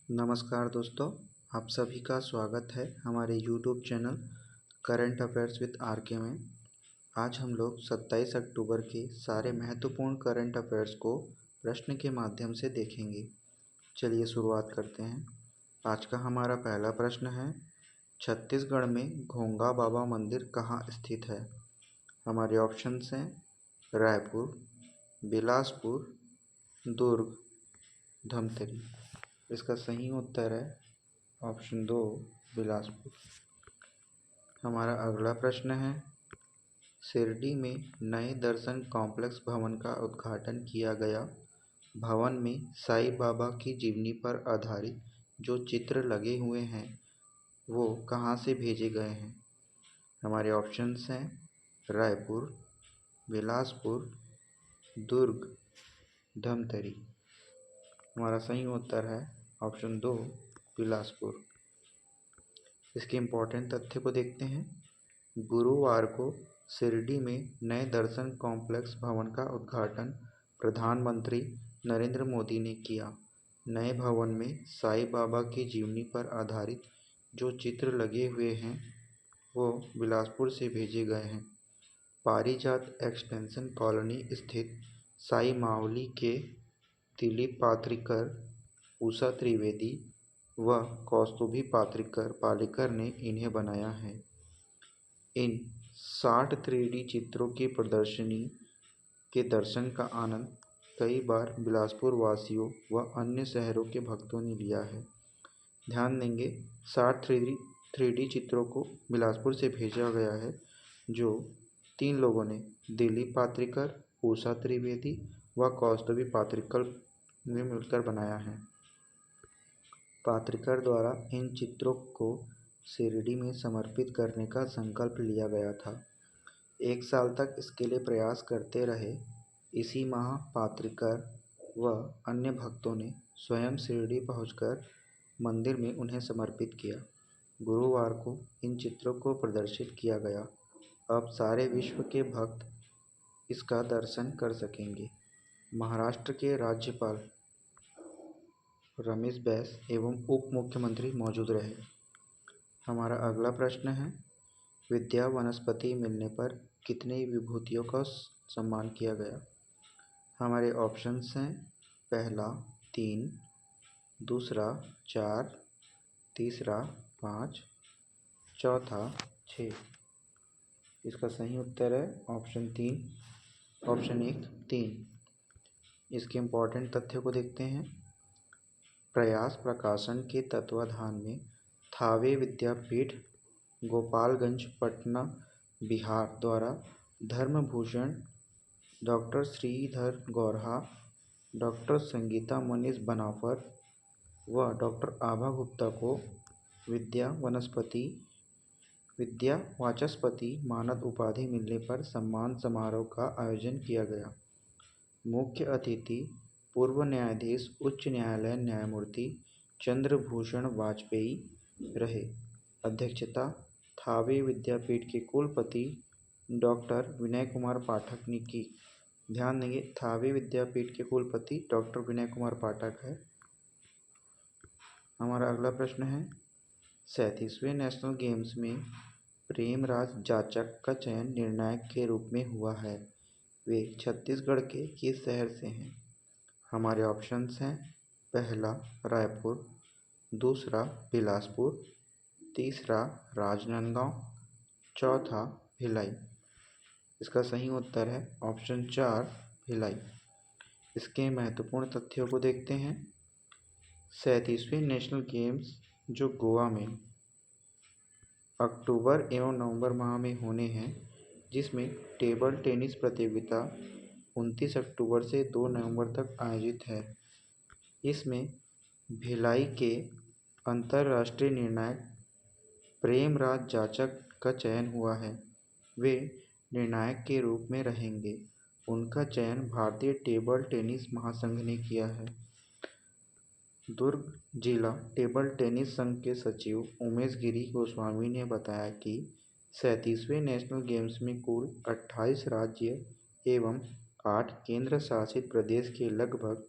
नमस्कार दोस्तों, आप सभी का स्वागत है हमारे YouTube channel current affairs with R K में। आज हम लोग 27 अक्टूबर के सारे महत्वपूर्ण करंट अफेयर्स को प्रश्न के माध्यम से देखेंगे। चलिए शुरुआत करते हैं। आज का हमारा पहला प्रश्न है, छत्तीसगढ़ में घोंगा बाबा मंदिर कहाँ स्थित है? हमारे ऑप्शंस हैं रायपुर, बिलासपुर, दुर्ग, धमतरी। इसका सही उत्तर है ऑप्शन 2 बिलासपुर। हमारा अगला प्रश्न है, शिरडी में नए दर्शन कॉम्प्लेक्स भवन का उद्घाटन किया गया। भवन में साईं बाबा की जीवनी पर आधारित जो चित्र लगे हुए हैं वो कहाँ से भेजे गए हैं? हमारे ऑप्शंस हैं रायपुर, बिलासपुर, दुर्ग, धमतरी। हमारा सही उत्तर है ऑप्शन 2 बिलासपुर। इसके इम्पोर्टेंट तथ्य को देखते हैं। गुरुवार को शिरडी में नए दर्शन कॉम्प्लेक्स भवन का उद्घाटन प्रधानमंत्री नरेंद्र मोदी ने किया। नए भवन में साईं बाबा की जीवनी पर आधारित जो चित्र लगे हुए हैं वो बिलासपुर से भेजे गए हैं। पारिजात एक्सटेंशन कॉलोनी स्थित साई मावली के दिलीप पात्रिकर, उषा त्रिवेदी व कौस्तुभी पालेकर ने इन्हें बनाया है। इन 60 3D चित्रों की प्रदर्शनी के दर्शन का आनंद कई बार बिलासपुर वासियों व अन्य शहरों के भक्तों ने लिया है। ध्यान देंगे, 60 3D चित्रों को बिलासपुर से भेजा गया है जो 3 लोगों ने, दिलीप पात्रिकर, उषा त्रिवेदी व कौस्तुभी पात्रिकर ने मिलकर बनाया है। पात्रिकर द्वारा इन चित्रों को शिरडी में समर्पित करने का संकल्प लिया गया था। 1 साल तक इसके लिए प्रयास करते रहे। इसी माह पात्रिकर व अन्य भक्तों ने स्वयं शिरडी पहुंचकर मंदिर में उन्हें समर्पित किया। गुरुवार को इन चित्रों को प्रदर्शित किया गया। अब सारे विश्व के भक्त इसका दर्शन कर सकेंगे। महाराष्ट्र के राज्यपाल रमेश बैस एवं उप मुख्यमंत्री मौजूद रहे। हमारा अगला प्रश्न है, विद्या वनस्पति मिलने पर कितनी विभूतियों का सम्मान किया गया? हमारे ऑप्शंस हैं पहला 3, दूसरा 4, तीसरा 5, चौथा 6। इसका सही उत्तर है ऑप्शन 1 3। इसके इम्पोर्टेंट तथ्यों को देखते हैं। प्रयास प्रकाशन के तत्वाधान में थावे विद्यापीठ गोपालगंज पटना बिहार द्वारा धर्मभूषण डॉक्टर श्रीधर गौरहा, डॉक्टर संगीता मनीष बनाफर व डॉक्टर आभा गुप्ता को विद्या वाचस्पति मानद उपाधि मिलने पर सम्मान समारोह का आयोजन किया गया। मुख्य अतिथि पूर्व न्यायाधीश उच्च न्यायालय न्यायमूर्ति चंद्रभूषण वाजपेयी रहे। अध्यक्षता थावे विद्यापीठ के कुलपति डॉक्टर विनय कुमार पाठक ने की। ध्यान देंगे, थावे विद्यापीठ के कुलपति डॉक्टर विनय कुमार पाठक है। हमारा अगला प्रश्न है, 37वें नेशनल गेम्स में प्रेमराज जाचक का चयन निर्णायक के रूप में हुआ है। वे छत्तीसगढ़ के किस शहर से हैं? हमारे ऑप्शंस हैं पहला रायपुर, दूसरा बिलासपुर, तीसरा राजनांदगांव, चौथा भिलाई। इसका सही उत्तर है ऑप्शन 4 भिलाई। इसके महत्वपूर्ण तथ्यों को देखते हैं। 37वें नेशनल गेम्स जो गोवा में अक्टूबर एवं नवंबर माह में होने हैं, जिसमें टेबल टेनिस प्रतियोगिता 29 अक्टूबर से 2 नवंबर तक आयोजित है। इसमें भिलाई के अंतर्राष्ट्रीय निर्णायक प्रेमराज जाचक का चयन हुआ है। वे निर्णायक के रूप में रहेंगे। उनका चयन भारतीय टेबल टेनिस महासंघ ने किया है। दुर्ग जिला टेबल टेनिस संघ के सचिव उमेश गिरी गोस्वामी ने बताया कि 37वें नेशनल गेम्स में कुल 28 राज्य एवं 8 केंद्र शासित प्रदेश के लगभग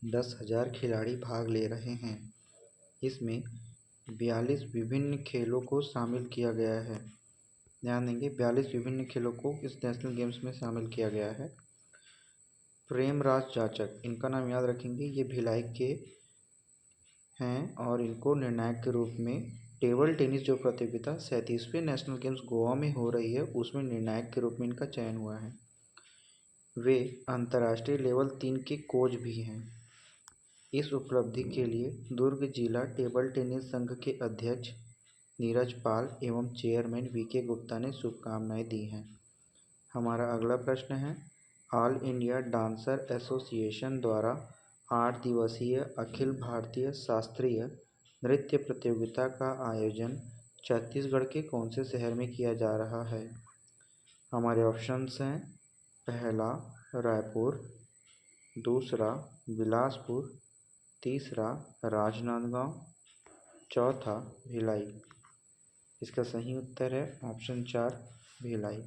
10,000 खिलाड़ी भाग ले रहे हैं। इसमें 42 विभिन्न खेलों को शामिल किया गया है। ध्यान देंगे, 42 विभिन्न खेलों को इस नेशनल गेम्स में शामिल किया गया है। प्रेमराज जाचक, इनका नाम याद रखेंगे, ये भिलाई के हैं और इनको निर्णायक के रूप में टेबल टेनिस जो प्रतियोगिता 37वें नेशनल गेम्स गोवा में हो रही है उसमें निर्णायक के रूप में इनका चयन हुआ है। वे अंतर्राष्ट्रीय लेवल 3 के कोच भी हैं। इस उपलब्धि के लिए दुर्ग जिला टेबल टेनिस संघ के अध्यक्ष नीरज पाल एवं चेयरमैन वीके गुप्ता ने शुभकामनाएं दी हैं। हमारा अगला प्रश्न है, ऑल इंडिया डांसर एसोसिएशन द्वारा 8 दिवसीय अखिल भारतीय शास्त्रीय नृत्य प्रतियोगिता का आयोजन छत्तीसगढ़ के कौन से शहर में किया जा रहा है? हमारे ऑप्शंस हैं, पहला रायपुर, दूसरा बिलासपुर, तीसरा राजनांदगांव, चौथा भिलाई। इसका सही उत्तर है ऑप्शन 4 भिलाई।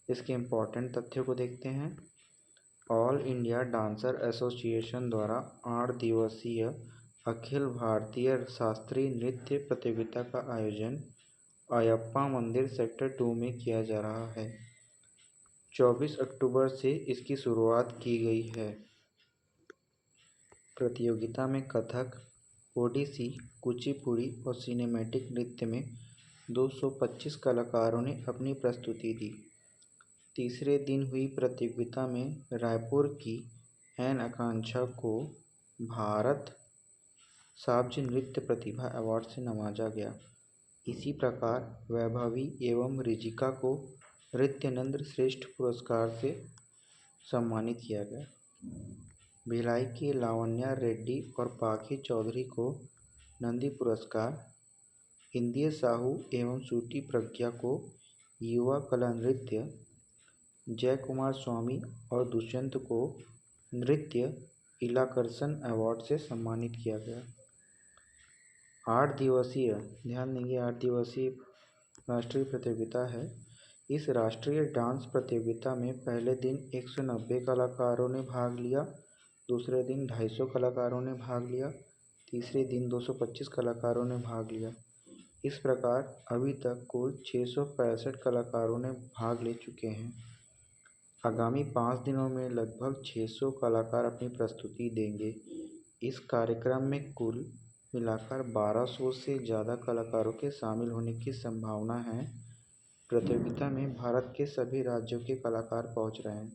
इसके इम्पोर्टेंट तथ्यों को देखते हैं। ऑल इंडिया डांसर एसोसिएशन द्वारा 8 दिवसीय अखिल भारतीय शास्त्रीय नृत्य प्रतियोगिता का आयोजन अयप्पा मंदिर सेक्टर 2 में किया जा रहा है। 24 अक्टूबर से इसकी शुरुआत की गई है। प्रतियोगिता में कथक, ओडिसी, कुचिपुड़ी और सिनेमैटिक नृत्य में 225 कलाकारों ने अपनी प्रस्तुति दी। तीसरे दिन हुई प्रतियोगिता में रायपुर की एन आकांक्षा को भारत शाब्ज नृत्य प्रतिभा अवार्ड से नवाजा गया। इसी प्रकार वैभवी एवं रिजिका को नृत्यानंद श्रेष्ठ पुरस्कार से सम्मानित किया गया। भिलाई की लावण्या रेड्डी और पाखी चौधरी को नंदी पुरस्कार, इंदिय साहू एवं सूटी प्रज्ञा को युवा कला नृत्य, जय कुमार स्वामी और दुष्यंत को नृत्य इलाकर्षण अवार्ड से सम्मानित किया गया। 8 दिवसीय, ध्यान देंगे, 8 दिवसीय राष्ट्रीय प्रतियोगिता है। इस राष्ट्रीय डांस प्रतियोगिता में पहले दिन 190 कलाकारों ने भाग लिया, दूसरे दिन 250 कलाकारों ने भाग लिया, तीसरे दिन 225 कलाकारों ने भाग लिया। इस प्रकार अभी तक कुल 665 कलाकारों ने भाग ले चुके हैं। आगामी 5 दिनों में लगभग 600 कलाकार अपनी प्रस्तुति देंगे। इस कार्यक्रम में कुल मिलाकर 1200 से ज़्यादा कलाकारों के शामिल होने की संभावना है। प्रतियोगिता में भारत के सभी राज्यों के कलाकार पहुंच रहे हैं।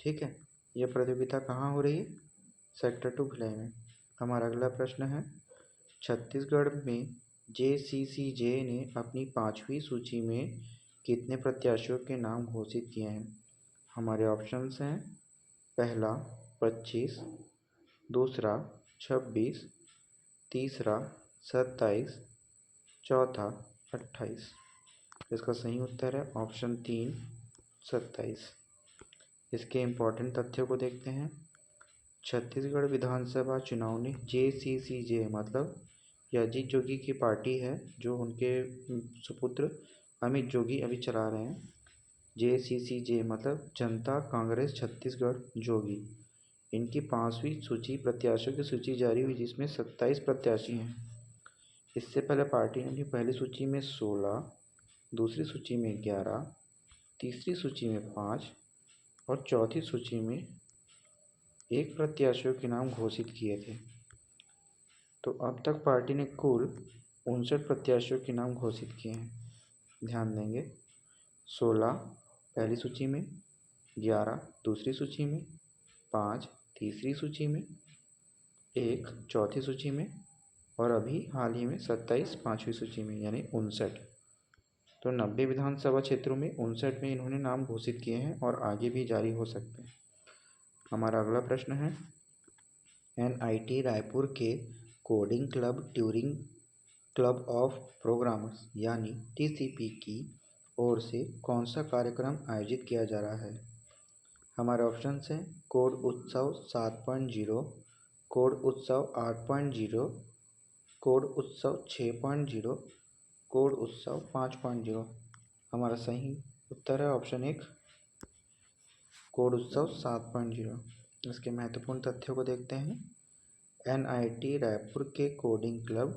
ठीक है, यह प्रतियोगिता कहाँ हो रही है? सेक्टर 2 भिलाई में। हमारा अगला प्रश्न है, छत्तीसगढ़ में JCCJ ने अपनी 5वीं सूची में कितने प्रत्याशियों के नाम घोषित किए हैं? हमारे ऑप्शंस हैं, पहला 25, दूसरा 26, तीसरा 27, चौथा 28। इसका सही उत्तर है ऑप्शन 3 27। इसके इम्पोर्टेंट तथ्यों को देखते हैं। छत्तीसगढ़ विधानसभा चुनाव ने JCCJ मतलब यह अजीत जोगी की पार्टी है, जो उनके सुपुत्र अमित जोगी अभी चला रहे हैं। JCCJ मतलब जनता कांग्रेस छत्तीसगढ़ जोगी। इनकी 5वीं सूची प्रत्याशियों की सूची जारी हुई, जिसमें 27 प्रत्याशी हैं। इससे पहले पार्टी ने अपनी पहली सूची में 16, दूसरी सूची में 11, तीसरी सूची में 5 और चौथी सूची में 1 प्रत्याशियों के नाम घोषित किए थे। तो अब तक पार्टी ने कुल 59 प्रत्याशियों के नाम घोषित किए हैं। ध्यान देंगे, 16 पहली सूची में, 11 दूसरी सूची में, 5 तीसरी सूची में, 1 चौथी सूची में और अभी हाल ही में 27 5वीं सूची में, यानी 59। तो 90 विधानसभा क्षेत्रों में 59 में इन्होंने नाम घोषित किए हैं और आगे भी जारी हो सकते हैं। हमारा अगला प्रश्न है, NIT रायपुर के coding club Turing club of programmers यानी TCP की ओर से कौन सा कार्यक्रम आयोजित किया जा रहा है? हमारे ऑप्शंस हैं, कोड उत्सव 7.0, कोड उत्सव 8.0, कोड उत्सव 6.0, कोड उत्सव 5.0। हमारा सही उत्तर है ऑप्शन 1 कोड उत्सव 7.0। इसके महत्वपूर्ण तथ्यों को देखते हैं। एनआईटी रायपुर के coding club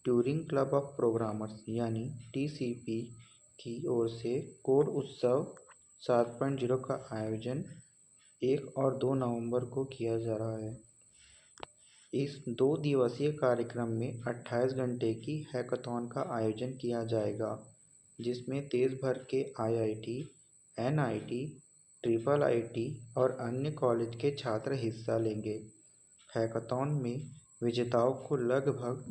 Turing club of programmers यानी टीसीपी की ओर से कोड उत्सव 7.0 का आयोजन 1 और 2 नवंबर को किया जा रहा है। इस 2 दिवसीय कार्यक्रम में 28 घंटे की हैकाथॉन का आयोजन किया जाएगा, जिसमें देश भर के आईआईटी, एनआईटी, ट्रिपल आईटी और अन्य कॉलेज के छात्र हिस्सा लेंगे। हैकाथॉन में विजेताओं को लगभग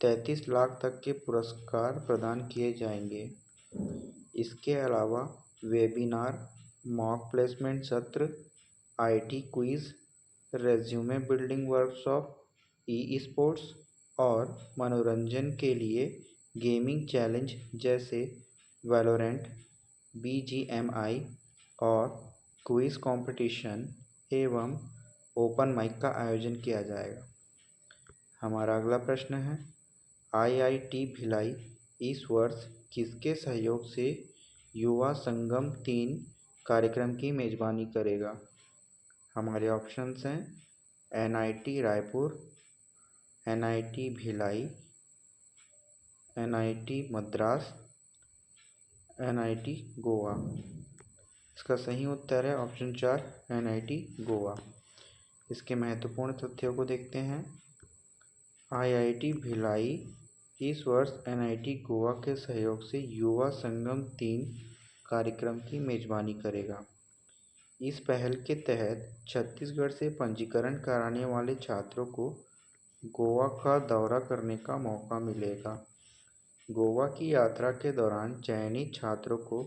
33 लाख तक के पुरस्कार प्रदान किए जाएंगे। इसके अलावा वेबिनार, मॉक प्लेसमेंट सत्र, IT quiz, resume building workshop, e sports और मनोरंजन के लिए गेमिंग चैलेंज जैसे वैलोरेंट, बीजीएमआई और क्विज कंपटीशन एवं ओपन माइक का आयोजन किया जाएगा। हमारा अगला प्रश्न है, आईआईटी भिलाई इस वर्ष किसके सहयोग से युवा संगम 3 कार्यक्रम की मेजबानी करेगा? हमारे ऑप्शंस हैं NIT Raipur, NIT Bhilai, NIT Madras, NIT Goa. इसका सही उत्तर है ऑप्शन 4 एनआईटी गोवा। इसके महत्वपूर्ण तथ्यों को देखते हैं। आईआईटी भिलाई इस वर्ष एनआईटी गोवा के सहयोग से युवा संगम 3 कार्यक्रम की मेजबानी करेगा। इस पहल के तहत छत्तीसगढ़ से पंजीकरण कराने वाले छात्रों को गोवा का दौरा करने का मौका मिलेगा। गोवा की यात्रा के दौरान चयनित छात्रों को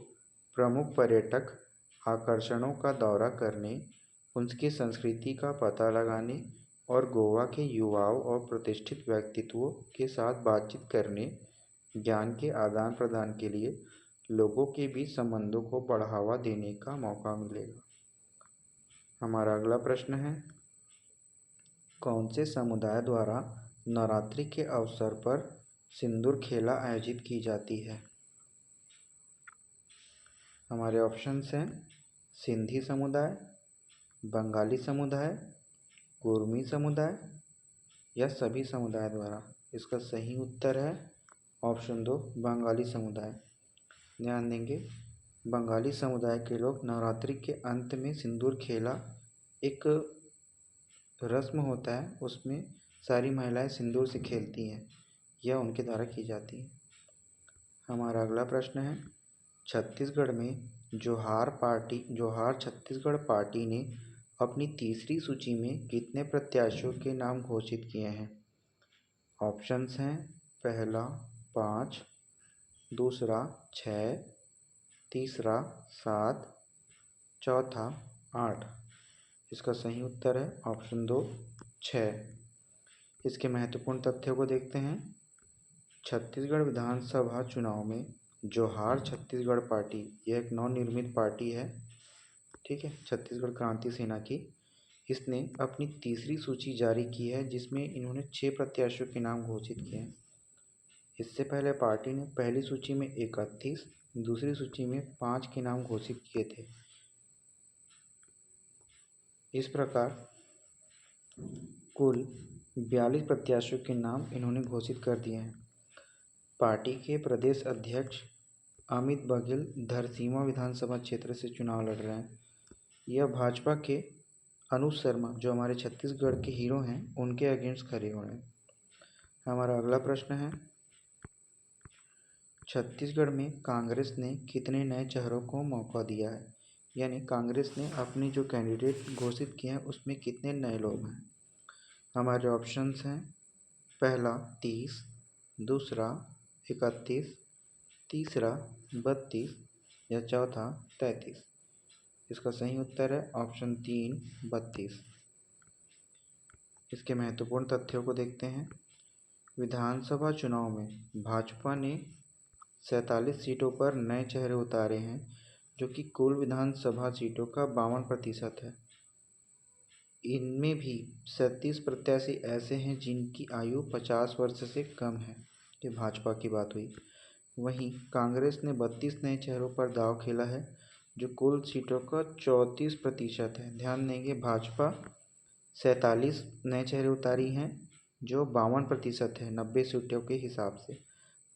प्रमुख पर्यटक आकर्षणों का दौरा करने, उनकी संस्कृति का पता लगाने और गोवा के युवाओं और प्रतिष्ठित व्यक्तित्वों के साथ बातचीत करने, ज्ञान के आदान प्रदान के लिए लोगों के बीच संबंधों को बढ़ावा देने का मौका मिलेगा। हमारा अगला प्रश्न है, कौन से समुदाय द्वारा नवरात्रि के अवसर पर सिंदूर खेला आयोजित की जाती है? हमारे ऑप्शंस हैं सिंधी समुदाय, बंगाली समुदाय, कुर्मी समुदाय या सभी समुदाय द्वारा। इसका सही उत्तर है ऑप्शन 2 बंगाली समुदाय। ध्यान देंगे, बंगाली समुदाय के लोग नवरात्रि के अंत में सिंदूर खेला एक रस्म होता है, उसमें सारी महिलाएं सिंदूर से खेलती हैं, यह उनके द्वारा की जाती है। हमारा अगला प्रश्न है, छत्तीसगढ़ में जोहार छत्तीसगढ़ पार्टी ने अपनी तीसरी सूची में कितने प्रत्याशियों के नाम घोषित किए हैं? ऑप्शंस हैं पहला 5, दूसरा 6, तीसरा 7, चौथा 8। इसका सही उत्तर है ऑप्शन 2 6। इसके महत्वपूर्ण तथ्यों को देखते हैं। छत्तीसगढ़ विधानसभा चुनाव में जोहार छत्तीसगढ़ पार्टी, यह एक नवनिर्मित पार्टी है, ठीक है, छत्तीसगढ़ क्रांति सेना की। इसने अपनी तीसरी सूची जारी की है, जिसमें इन्होंने 6 प्रत्याशियों के नाम घोषित किए हैं। इससे पहले पार्टी ने पहली सूची में 31, दूसरी सूची में 5 के नाम घोषित किए थे। इस प्रकार कुल 42 प्रत्याशियों के नाम इन्होंने घोषित कर दिए हैं। पार्टी के प्रदेश अध्यक्ष अमित बघेल धरसींवा विधानसभा क्षेत्र से चुनाव लड़ रहे हैं। यह भाजपा के अनुज शर्मा, जो हमारे छत्तीसगढ़ के हीरो हैं, उनके अगेंस्ट खड़े हो रहे हैं। हमारा अगला प्रश्न है, छत्तीसगढ़ में कांग्रेस ने कितने नए चेहरों को मौका दिया है? यानी कांग्रेस ने अपने जो कैंडिडेट घोषित किए हैं उसमें कितने नए लोग हैं? हमारे ऑप्शंस हैं पहला 30, दूसरा 31, तीसरा 32 या चौथा 33। इसका सही उत्तर है ऑप्शन 3 32। इसके महत्वपूर्ण तथ्यों को देखते हैं। विधानसभा चुनाव में भाजपा ने 47 सीटों पर नए चेहरे उतारे हैं, जो कि कुल विधानसभा सीटों का 52% है। इनमें भी 37 प्रत्याशी ऐसे हैं जिनकी आयु 50 वर्ष से कम है। ये भाजपा की बात हुई। वहीं कांग्रेस ने 32 नए चेहरों पर दांव खेला है, जो कुल सीटों का 34% है। ध्यान देंगे, भाजपा 47 नए चेहरे उतारी हैं, जो 52% है 90 सीटों के हिसाब से।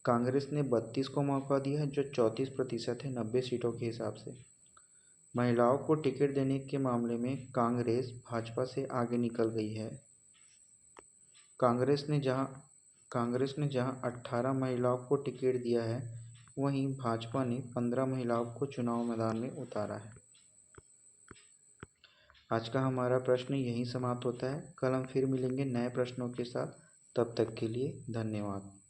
कांग्रेस ने 32 को मौका दिया है, जो 34% है 90 सीटों के हिसाब से। महिलाओं को टिकट देने के मामले में कांग्रेस भाजपा से आगे निकल गई है। कांग्रेस ने जहां 18 महिलाओं को टिकट दिया है, वहीं भाजपा ने 15 महिलाओं को चुनाव मैदान में उतारा है। आज का हमारा प्रश्न यहीं समाप्त होता है। कल हम फिर मिलेंगे नए प्रश्नों के साथ। तब तक के लिए धन्यवाद।